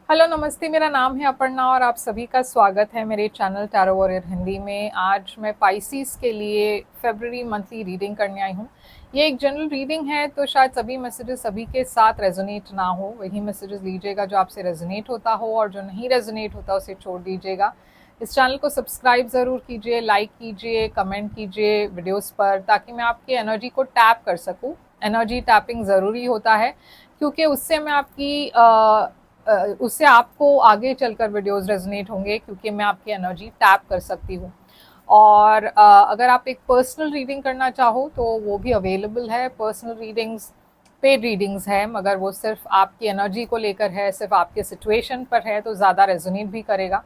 Hello नमस्ते, मेरा नाम है अपर्णा और आप सभी का स्वागत है मेरे चैनल टैरो वॉरियर हिंदी में। आज मैं पाइसिस के लिए फरवरी मंथली रीडिंग करने आई हूँ। ये एक जनरल रीडिंग है, तो शायद सभी मैसेजेस सभी के साथ रेजोनेट ना हो। वही मैसेजेस लीजिएगा जो आपसे रेजोनेट होता हो, और जो नहीं रेजोनेट होता उसे छोड़ दीजिएगा। इस चैनल को सब्सक्राइब ज़रूर कीजिए, लाइक कीजिए, कमेंट कीजिए वीडियोस पर, ताकि मैं आपकी एनर्जी को टैप कर सकूँ। एनर्जी टैपिंग ज़रूरी होता है, क्योंकि उससे मैं आपकी उससे आपको आगे चलकर वीडियोस रेजोनेट होंगे, क्योंकि मैं आपकी एनर्जी टैप कर सकती हूँ। और अगर आप एक पर्सनल रीडिंग करना चाहो तो वो भी अवेलेबल है। पर्सनल रीडिंग्स पेड रीडिंग्स है, मगर वो सिर्फ आपकी एनर्जी को लेकर है, सिर्फ आपके सिचुएशन पर है, तो ज़्यादा रेजोनेट भी करेगा।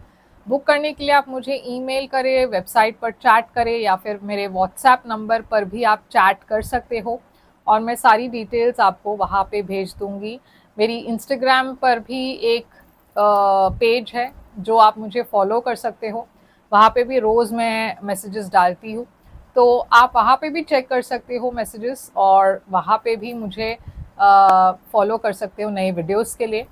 बुक करने के लिए आप मुझे ईमेल करें, वेबसाइट पर चैट करें, या फिर मेरे व्हाट्सएप नंबर पर भी आप चैट कर सकते हो, और मैं सारी डिटेल्स आपको वहाँ पे भेज दूँगी। मेरी इंस्टाग्राम पर भी एक पेज है जो आप मुझे फॉलो कर सकते हो। वहाँ पे भी रोज़ मैं मैसेजेस डालती हूँ, तो आप वहाँ पे भी चेक कर सकते हो मैसेजेस, और वहाँ पे भी मुझे फॉलो कर सकते हो नए वीडियोस के लिए।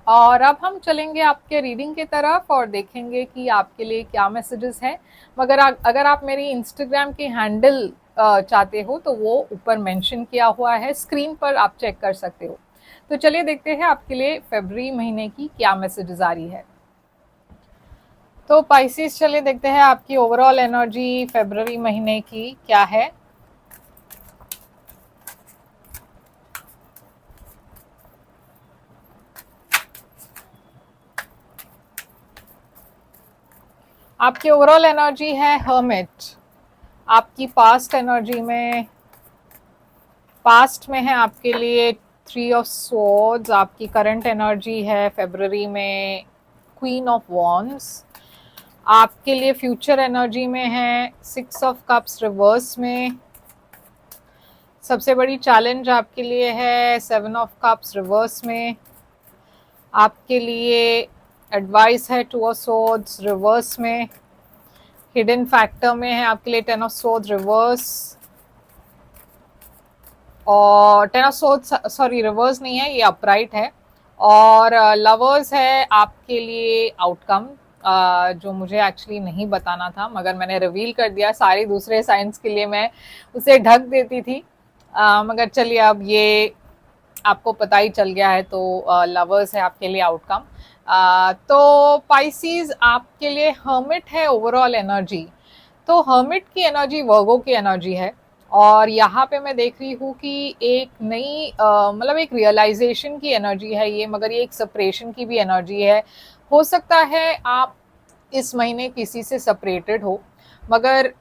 और अब हम चलेंगे आपके रीडिंग की तरफ और देखेंगे कि आपके लिए क्या मैसेजेस हैं। मगर अगर आप मेरी इंस्टाग्राम की हैंडल चाहते हो तो वो ऊपर मेंशन किया हुआ है, स्क्रीन पर आप चेक कर सकते हो। तो चलिए देखते हैं आपके लिए फरवरी महीने की क्या मैसेजेस आ रही है। तो पाइसिस, चलिए देखते हैं आपकी ओवरऑल एनर्जी फरवरी महीने की क्या है। आपकी ओवरऑल एनर्जी है हर्मिट। आपकी पास्ट में है आपके लिए थ्री ऑफ स्वॉर्ड्स। आपकी करंट एनर्जी है फरवरी में क्वीन ऑफ वॉन्ड्स। आपके लिए फ्यूचर एनर्जी में है सिक्स ऑफ कप्स रिवर्स में। सबसे बड़ी चैलेंज आपके लिए है सेवन ऑफ कप्स रिवर्स में। आपके लिए एडवाइस है टू ऑफ स्वॉर्ड्स रिवर्स में। हिडन फैक्टर में है आपके लिए टेन ऑफ स्वॉर्ड्स रिवर्स, और ten of swords, sorry reverse नहीं है, ये अपराइट है। और लवर्स है आपके लिए आउटकम, जो मुझे एक्चुअली नहीं बताना था, मगर मैंने रिवील कर दिया। सारे दूसरे साइंस के लिए मैं उसे ढक देती थी, मगर चलिए अब ये आपको पता ही चल गया है। तो लवर्स है आपके लिए आउटकम। तो पाइसिस, आपके लिए हर्मिट है ओवरऑल एनर्जी। तो हर्मिट की एनर्जी वर्गो की एनर्जी है, और यहाँ पे मैं देख रही हूँ कि एक नई मतलब एक रियलाइजेशन की एनर्जी है ये, मगर ये एक सेपरेशन की भी एनर्जी है। हो सकता है आप इस महीने किसी से सेपरेटेड हो, मगर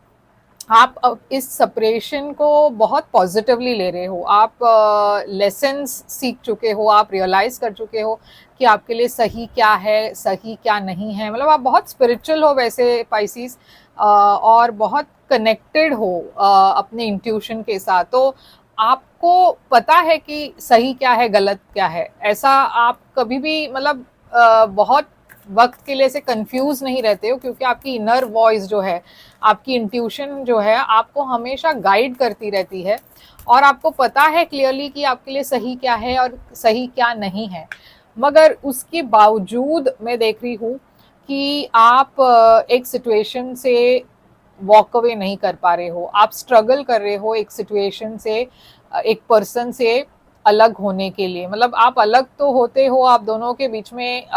आप अब इस सेपरेशन को बहुत पॉजिटिवली ले रहे हो। आप लेसन्स सीख चुके हो, आप रियलाइज कर चुके हो कि आपके लिए सही क्या है, सही क्या नहीं है। मतलब आप बहुत स्पिरिचुअल हो वैसे पाइसिस, और बहुत कनेक्टेड हो अपने इंट्यूशन के साथ। तो आपको पता है कि सही क्या है, गलत क्या है। ऐसा आप कभी भी मतलब बहुत वक्त के लिए से कंफ्यूज नहीं रहते हो, क्योंकि आपकी इनर वॉइस जो है, आपकी इंट्यूशन जो है, आपको हमेशा गाइड करती रहती है, और आपको पता है क्लियरली कि आपके लिए सही क्या है और सही क्या नहीं है। मगर उसके बावजूद मैं देख रही हूँ कि आप एक सिचुएशन से वॉक अवे नहीं कर पा रहे हो। आप स्ट्रगल कर रहे हो एक सिचुएशन से, एक पर्सन से अलग होने के लिए। मतलब आप अलग तो होते हो, आप दोनों के बीच में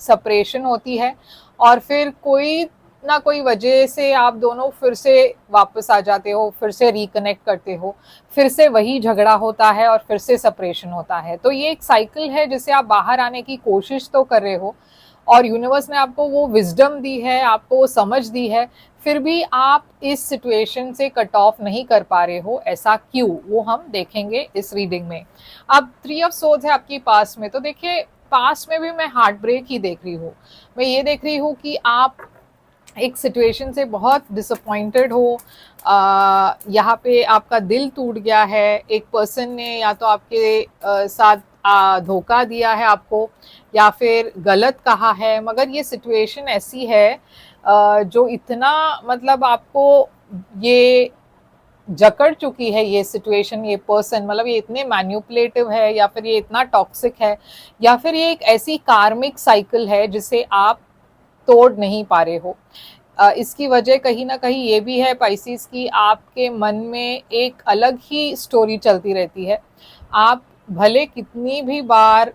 सेपरेशन होती है, और फिर कोई ना कोई वजह से आप दोनों फिर से वापस आ जाते हो, फिर से रिकनेक्ट करते हो, फिर से वही झगड़ा होता है, और फिर से सेपरेशन होता है। तो ये एक साइकिल है जिससे आप बाहर आने की कोशिश तो कर रहे हो, और यूनिवर्स ने आपको वो विजडम दी है, आपको वो समझ दी है, फिर भी आप इस सिचुएशन से कट ऑफ नहीं कर पा रहे हो। ऐसा क्यों, वो हम देखेंगे इस रीडिंग में। अब थ्री ऑफ सोर्ड्स है आपकी पास में, तो देखिए पास में भी मैं हार्ट ब्रेक ही देख रही हूँ। मैं ये देख रही हूँ कि आप एक सिचुएशन से बहुत डिसअपॉइंटेड हो। यहाँ पे आपका दिल टूट गया है। एक पर्सन ने या तो आपके साथ धोखा दिया है आपको, या फिर गलत कहा है। मगर ये सिचुएशन ऐसी है जो इतना मतलब आपको ये जकड़ चुकी है ये सिचुएशन, ये पर्सन, मतलब ये इतने मैन्युपुलेटिव है या फिर ये इतना टॉक्सिक है या फिर ये एक ऐसी कार्मिक साइकिल है जिसे आप तोड़ नहीं पा रहे हो। इसकी वजह कहीं ना कहीं ये भी है पाइसिस की आपके मन में एक अलग ही स्टोरी चलती रहती है। आप भले कितनी भी बार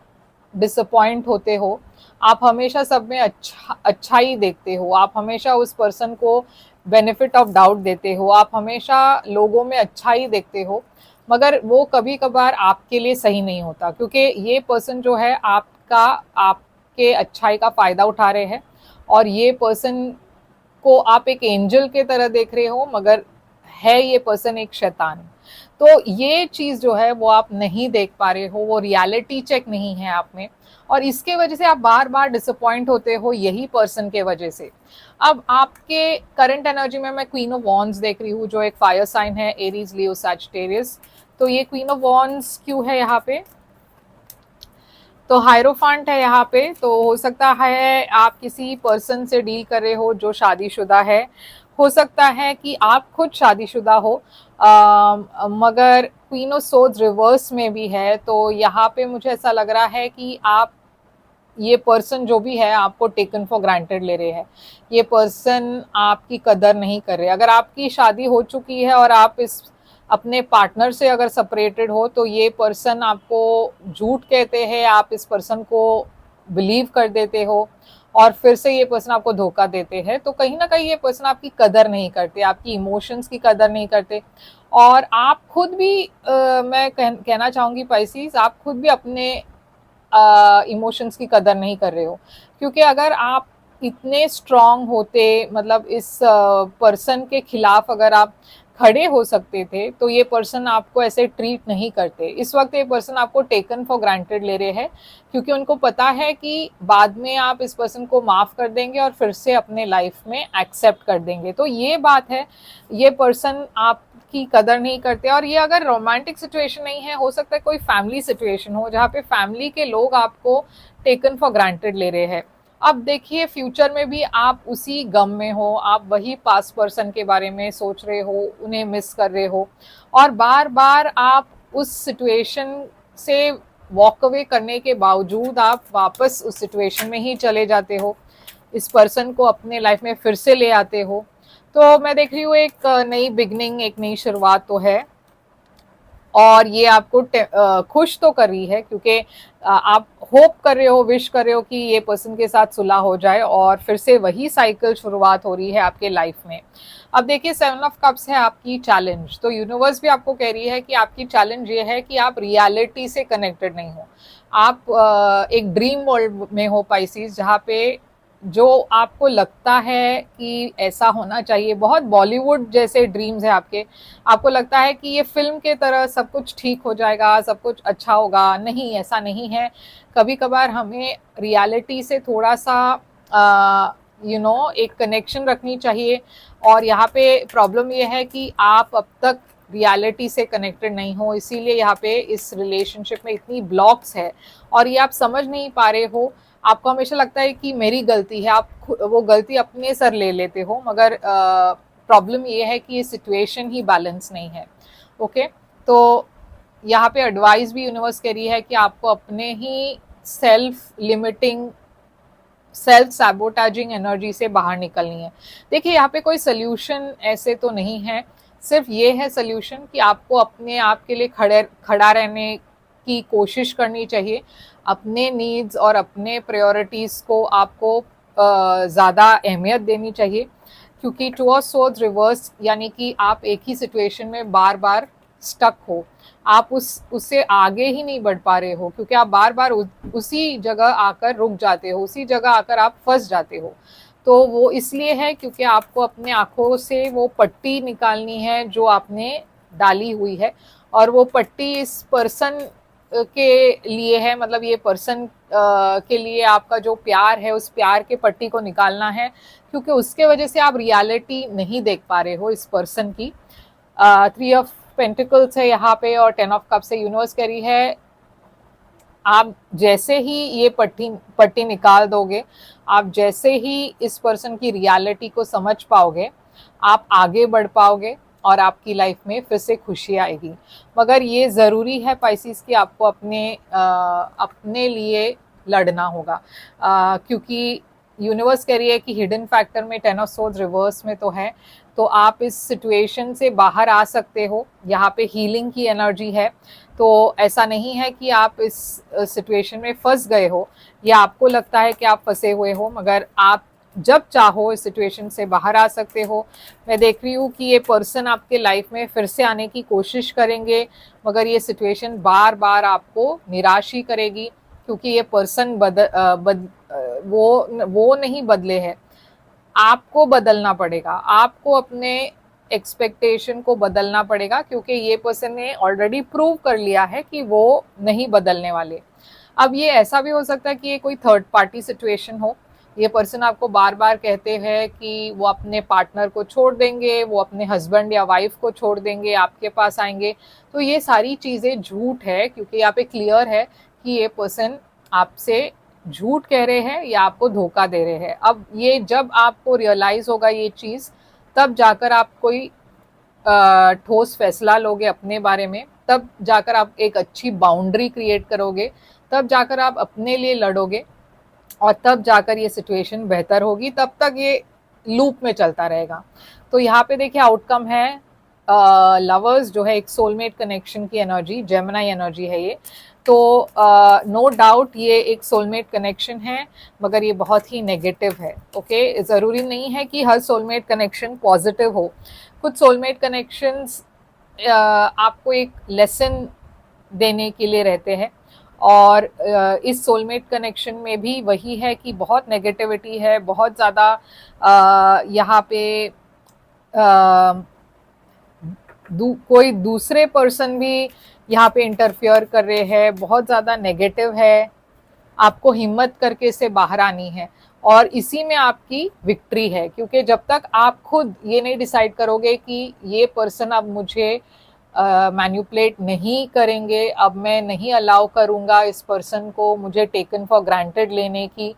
डिसअपॉइंट होते हो, आप हमेशा सब में अच्छा ही देखते हो, आप हमेशा उस पर्सन को बेनिफिट ऑफ डाउट देते हो, आप हमेशा लोगों में अच्छा ही देखते हो, मगर वो कभी कभार आपके लिए सही नहीं होता, क्योंकि ये पर्सन जो है आपके अच्छाई का फायदा उठा रहे हैं और ये पर्सन को आप एक एंजल के तरह देख रहे हो, मगर है ये पर्सन एक शैतान। तो ये चीज जो है वो आप नहीं देख पा रहे हो, वो रियलिटी चेक नहीं है आप में, और इसके वजह से आप बार बार डिसअपॉइंट होते हो यही पर्सन के वजह से। अब आपके करंट एनर्जी में मैं क्वीन ऑफ वॉन्ड्स देख रही हूँ, जो एक फायर साइन है, एरीज, लियो, सैजिटेरियस। तो ये क्वीन ऑफ वॉन्ड्स क्यों है यहाँ पे? तो हायरोफांट है यहाँ पे, तो हो सकता है आप किसी पर्सन से डील कर रहे हो जो शादीशुदा है, हो सकता है कि आप खुद शादीशुदा हो, मगर क्वीन ऑफ सोर्ड्स रिवर्स में भी है। तो यहाँ पे मुझे ऐसा लग रहा है कि आप, ये पर्सन जो भी है, आपको टेकन फॉर ग्रांटेड ले रहे हैं, ये पर्सन आपकी कदर नहीं कर रहे। अगर आपकी शादी हो चुकी है और आप इस अपने पार्टनर से अगर सेपरेटेड हो, तो ये पर्सन आपको झूठ कहते हैं, आप इस पर्सन को बिलीव कर देते हो और फिर से ये पर्सन आपको धोखा देते हैं। तो कहीं ना कहीं ये पर्सन आपकी कदर नहीं करते, आपकी इमोशंस की कदर नहीं करते, और आप खुद भी मैं कहना चाहूंगी पाइसिस, आप खुद भी अपने इमोशंस की कदर नहीं कर रहे हो। क्योंकि अगर आप इतने स्ट्रांग होते, मतलब इस पर्सन के खिलाफ अगर आप खड़े हो सकते थे, तो ये पर्सन आपको ऐसे ट्रीट नहीं करते। इस वक्त ये पर्सन आपको टेकन फॉर ग्रांटेड ले रहे हैं, क्योंकि उनको पता है कि बाद में आप इस पर्सन को माफ कर देंगे और फिर से अपने लाइफ में एक्सेप्ट कर देंगे। तो ये बात है, ये पर्सन आप की कदर नहीं करते। और ये अगर रोमांटिक सिचुएशन नहीं है, हो सकता है कोई फैमिली सिचुएशन हो जहाँ पे फैमिली के लोग आपको टेकन फॉर ग्रांटेड ले रहे हैं। अब देखिए, फ्यूचर में भी आप उसी गम में हो, आप वही पास्ट पर्सन के बारे में सोच रहे हो, उन्हें मिस कर रहे हो, और बार बार आप उस सिचुएशन से वॉक अवे करने के बावजूद आप वापस उस सिचुएशन में ही चले जाते हो, इस पर्सन को अपने लाइफ में फिर से ले आते हो। तो मैं देख रही हूँ एक नई बिगनिंग, एक नई शुरुआत तो है, और ये आपको खुश तो कर रही है, क्योंकि आप होप कर रहे हो, विश कर रहे हो कि ये पर्सन के साथ सुलह हो जाए और फिर से वही साइकिल शुरुआत हो रही है आपके लाइफ में। अब देखिए, 7 ऑफ कप्स है आपकी चैलेंज। तो यूनिवर्स भी आपको कह रही है कि आपकी चैलेंज ये है कि आप रियलिटी से कनेक्टेड नहीं हो, आप एक ड्रीम वर्ल्ड में हो पाइसिस, जहाँ पे जो आपको लगता है कि ऐसा होना चाहिए, बहुत बॉलीवुड जैसे ड्रीम्स है आपके, आपको लगता है कि ये फिल्म के तरह सब कुछ ठीक हो जाएगा, सब कुछ अच्छा होगा। नहीं, ऐसा नहीं है। कभी कभार हमें रियलिटी से थोड़ा सा एक कनेक्शन रखनी चाहिए, और यहाँ पे प्रॉब्लम ये है कि आप अब तक रियलिटी से कनेक्टेड नहीं हो, इसीलिए यहाँ पे इस रिलेशनशिप में इतनी ब्लॉक्स है और ये आप समझ नहीं पा रहे हो। आपको हमेशा लगता है कि मेरी गलती है, आप वो गलती अपने सर ले लेते हो, मगर प्रॉब्लम ये है कि ये सिचुएशन ही बैलेंस नहीं है। ओके, तो यहाँ पे एडवाइस भी यूनिवर्स कह रही है कि आपको अपने ही self limiting, self sabotaging energy से बाहर निकलनी है। देखिए, यहाँ पे कोई सोल्यूशन ऐसे तो नहीं है, सिर्फ ये है सोल्यूशन कि आपको अपने आप के लिए खड़ा रहने की कोशिश करनी चाहिए। अपने नीड्स और अपने प्रायोरिटीज़ को आपको ज़्यादा अहमियत देनी चाहिए, क्योंकि 2 ऑफ सोर्ड्स रिवर्स यानी कि आप एक ही सिचुएशन में बार बार स्टक हो, आप उससे आगे ही नहीं बढ़ पा रहे हो, क्योंकि आप बार बार उसी जगह आकर रुक जाते हो, उसी जगह आकर आप फंस जाते हो। तो वो इसलिए है क्योंकि आपको अपने आँखों से वो पट्टी निकालनी है जो आपने डाली हुई है, और वो पट्टी इस पर्सन के लिए है, मतलब ये पर्सन के लिए आपका जो प्यार है, उस प्यार के पट्टी को निकालना है, क्योंकि उसके वजह से आप रियलिटी नहीं देख पा रहे हो इस पर्सन की। 3 ऑफ पेंटिकल्स है यहाँ पे और 10 ऑफ कप्स से यूनिवर्स कह रही है आप जैसे ही ये पट्टी निकाल दोगे, आप जैसे ही इस पर्सन की रियलिटी को समझ पाओगे, आप आगे बढ़ पाओगे, और आपकी लाइफ में फिर से खुशी आएगी। मगर ये ज़रूरी है पाइसिस कि आपको अपने लिए लड़ना होगा, क्योंकि यूनिवर्स कह रही है कि हिडन फैक्टर में 10 ऑफ सोर्ड्स रिवर्स में तो है, तो आप इस सिचुएशन से बाहर आ सकते हो। यहाँ पे हीलिंग की एनर्जी है, तो ऐसा नहीं है कि आप इस सिचुएशन में फंस गए हो या आपको लगता है कि आप फंसे हुए हो, मगर आप जब चाहो इस सिचुएशन से बाहर आ सकते हो। मैं देख रही हूँ कि ये पर्सन आपके लाइफ में फिर से आने की कोशिश करेंगे, मगर ये सिचुएशन बार बार आपको निराश ही करेगी, क्योंकि ये पर्सन वो नहीं बदले हैं। आपको बदलना पड़ेगा, आपको अपने एक्सपेक्टेशन को बदलना पड़ेगा, क्योंकि ये पर्सन ने ऑलरेडी प्रूव कर लिया है कि वो नहीं बदलने वाले। अब ये ऐसा भी हो सकता है कि ये कोई थर्ड पार्टी सिचुएशन हो। ये पर्सन आपको बार बार कहते हैं कि वो अपने पार्टनर को छोड़ देंगे, वो अपने हस्बैंड या वाइफ को छोड़ देंगे, आपके पास आएंगे। तो ये सारी चीज़ें झूठ है, क्योंकि यहाँ पे क्लियर है कि ये पर्सन आपसे झूठ कह रहे हैं या आपको धोखा दे रहे हैं। अब ये जब आपको रियलाइज होगा ये चीज़, तब जाकर आप कोई ठोस फैसला लोगे अपने बारे में, तब जाकर आप एक अच्छी बाउंड्री क्रिएट करोगे, तब जाकर आप अपने लिए लड़ोगे, और तब जाकर ये सिचुएशन बेहतर होगी। तब तक ये लूप में चलता रहेगा। तो यहाँ पे देखिए आउटकम है लवर्स, जो है एक सोलमेट कनेक्शन की एनर्जी, जेमिनी एनर्जी है ये। तो नो डाउट ये एक सोलमेट कनेक्शन है, मगर ये बहुत ही नेगेटिव है। ओके, ज़रूरी नहीं है कि हर सोलमेट कनेक्शन पॉजिटिव हो। कुछ सोलमेट कनेक्शंस आपको एक लेसन देने के लिए रहते हैं, और इस सोलमेट कनेक्शन में भी वही है कि बहुत नेगेटिविटी है, बहुत ज़्यादा यहाँ पे कोई दूसरे पर्सन भी यहाँ पे इंटरफियर कर रहे हैं, बहुत ज़्यादा नेगेटिव है। आपको हिम्मत करके इससे बाहर आनी है, और इसी में आपकी विक्ट्री है, क्योंकि जब तक आप खुद ये नहीं डिसाइड करोगे कि ये पर्सन अब मुझे मैन्युपुलेट नहीं करेंगे, अब मैं नहीं अलाउ करूँगा इस पर्सन को मुझे टेकन फॉर ग्रांटेड लेने की,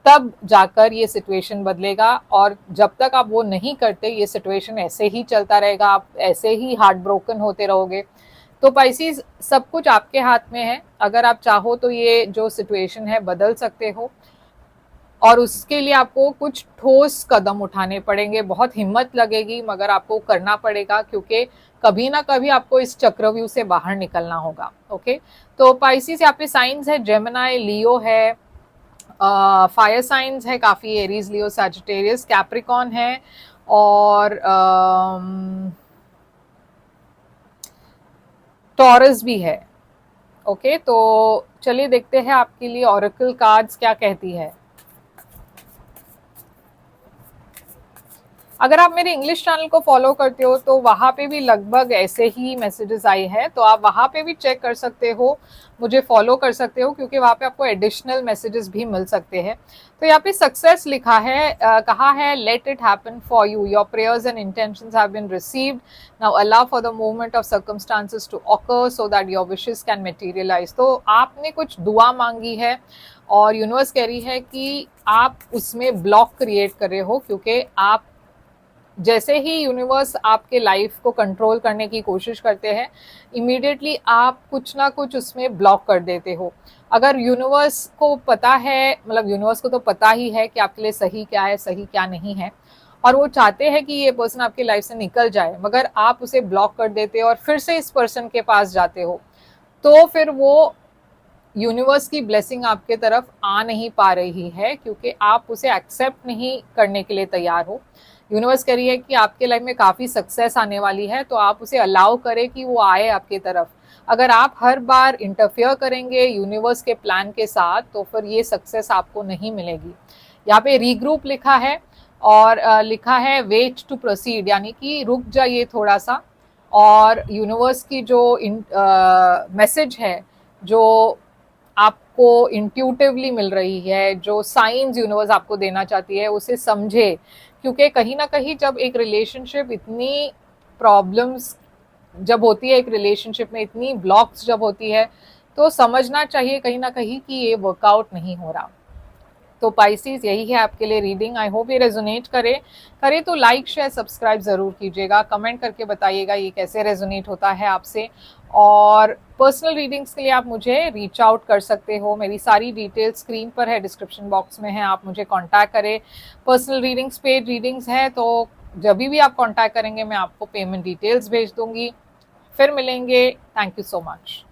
तब जाकर ये सिचुएशन बदलेगा। और जब तक आप वो नहीं करते, ये सिचुएशन ऐसे ही चलता रहेगा, आप ऐसे ही हार्ट ब्रोकन होते रहोगे। तो पाइसिस, सब कुछ आपके हाथ में है। अगर आप चाहो तो ये जो सिचुएशन है बदल सकते हो, और उसके लिए आपको कुछ ठोस कदम उठाने पड़ेंगे। बहुत हिम्मत लगेगी, मगर आपको करना पड़ेगा, क्योंकि कभी ना कभी आपको इस चक्रव्यूह से बाहर निकलना होगा। ओके, तो पाइसिस यहाँ पे साइंस है, जेमिनी, लियो है, फायर साइंस है काफ़ी, एरीज, लियो, सैजिटेरियस, कैप्रिकॉन है, और टॉरस भी है। ओके, तो चलिए देखते हैं आपके लिए ऑरेकल कार्ड्स क्या कहती है। अगर आप मेरे इंग्लिश चैनल को फॉलो करते हो तो वहाँ पे भी लगभग ऐसे ही मैसेजेस आई है, तो आप वहाँ पे भी चेक कर सकते हो, मुझे फॉलो कर सकते हो, क्योंकि वहाँ पे आपको एडिशनल मैसेजेस भी मिल सकते हैं। तो यहाँ पे सक्सेस लिखा है, कहा है let it happen for you, your prayers and intentions have been received, now allow for the movement of circumstances to occur so that your wishes can materialise. तो आपने कुछ दुआ मांगी है, और यूनिवर्स कह रही है कि आप उसमें ब्लॉक क्रिएट कर रहे हो, क्योंकि आप जैसे ही यूनिवर्स आपके लाइफ को कंट्रोल करने की कोशिश करते हैं, इमीडिएटली आप कुछ ना कुछ उसमें ब्लॉक कर देते हो। अगर यूनिवर्स को पता है, मतलब यूनिवर्स को तो पता ही है कि आपके लिए सही क्या है, सही क्या नहीं है, और वो चाहते हैं कि ये पर्सन आपकी लाइफ से निकल जाए, मगर आप उसे ब्लॉक कर देते हो और फिर से इस पर्सन के पास जाते हो, तो फिर वो यूनिवर्स की ब्लेसिंग आपके तरफ आ नहीं पा रही है, क्योंकि आप उसे एक्सेप्ट नहीं करने के लिए तैयार हो। यूनिवर्स कह रही है कि आपके लाइफ में काफ़ी सक्सेस आने वाली है, तो आप उसे अलाउ करें कि वो आए आपकी तरफ। अगर आप हर बार इंटरफेयर करेंगे यूनिवर्स के प्लान के साथ, तो फिर ये सक्सेस आपको नहीं मिलेगी। यहाँ पे रीग्रुप लिखा है, और लिखा है वेट टू प्रोसीड, यानी कि रुक जाइए थोड़ा सा, और यूनिवर्स की जो मैसेज है, जो आपको इंट्यूटिवली मिल रही है, जो साइंस यूनिवर्स आपको देना चाहती है, उसे समझे। क्योंकि कहीं ना कहीं जब एक रिलेशनशिप इतनी प्रॉब्लम्स जब होती है, एक रिलेशनशिप में इतनी ब्लॉक्स जब होती है, तो समझना चाहिए कहीं ना कहीं कि ये वर्कआउट नहीं हो रहा। तो पाइसेस यही है आपके लिए रीडिंग। आई होप ये रेजोनेट करे तो लाइक शेयर सब्सक्राइब ज़रूर कीजिएगा, कमेंट करके बताइएगा ये कैसे रेजोनेट होता है आपसे। और पर्सनल रीडिंग्स के लिए आप मुझे रीच आउट कर सकते हो, मेरी सारी डिटेल्स स्क्रीन पर है, डिस्क्रिप्शन बॉक्स में है, आप मुझे कांटेक्ट करें। पर्सनल रीडिंग्स पेड रीडिंग्स है, तो जब भी आप कांटेक्ट करेंगे मैं आपको पेमेंट डिटेल्स भेज दूंगी। फिर मिलेंगे। Thank you so much.